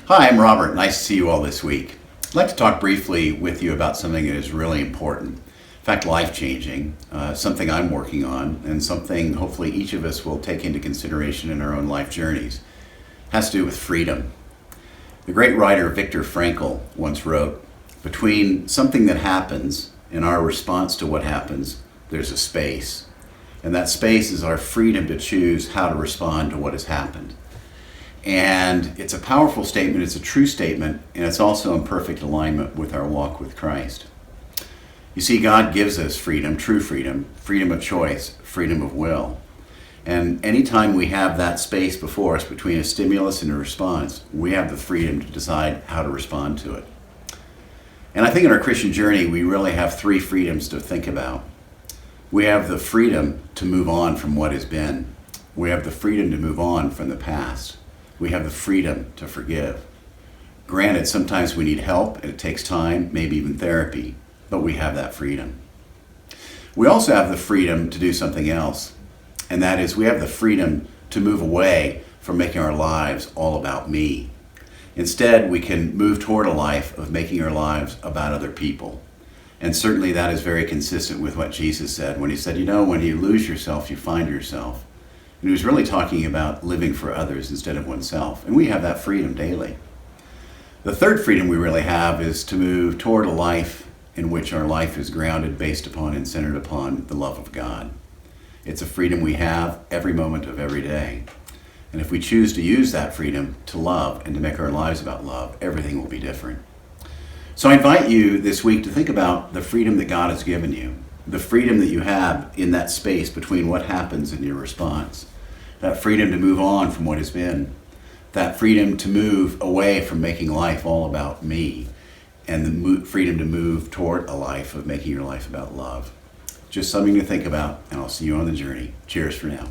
Hi, I'm Robert. Nice to see you all this week. I'd like to talk briefly with you about something that is really important. In fact, life-changing, something I'm working on, and something hopefully each of us will take into consideration in our own life journeys. It has to do with freedom. The great writer Viktor Frankl once wrote, "Between something that happens and our response to what happens, there's a space. And that space is our freedom to choose how to respond to what has happened." And it's a powerful statement, it's a true statement, and it's also in perfect alignment with our walk with Christ. You see, God gives us freedom, true freedom, freedom of choice, freedom of will. And anytime we have that space before us between a stimulus and a response, we have the freedom to decide how to respond to it. And I think in our Christian journey, we really have three freedoms to think about. We have the freedom to move on from what has been. We have the freedom to move on from the past. We have the freedom to forgive. Granted, sometimes we need help and it takes time, maybe even therapy, but we have that freedom. We also have the freedom to do something else, and that is we have the freedom to move away from making our lives all about me. Instead, we can move toward a life of making our lives about other people. And certainly that is very consistent with what Jesus said when he said, when you lose yourself, you find yourself. And he was really talking about living for others instead of oneself. And we have that freedom daily. The third freedom we really have is to move toward a life in which our life is grounded, based upon, and centered upon the love of God. It's a freedom we have every moment of every day. And if we choose to use that freedom to love and to make our lives about love, everything will be different. So I invite you this week to think about the freedom that God has given you, the freedom that you have in that space between what happens and your response, that freedom to move on from what has been, that freedom to move away from making life all about me, and the freedom to move toward a life of making your life about love. Just something to think about, and I'll see you on the journey. Cheers for now.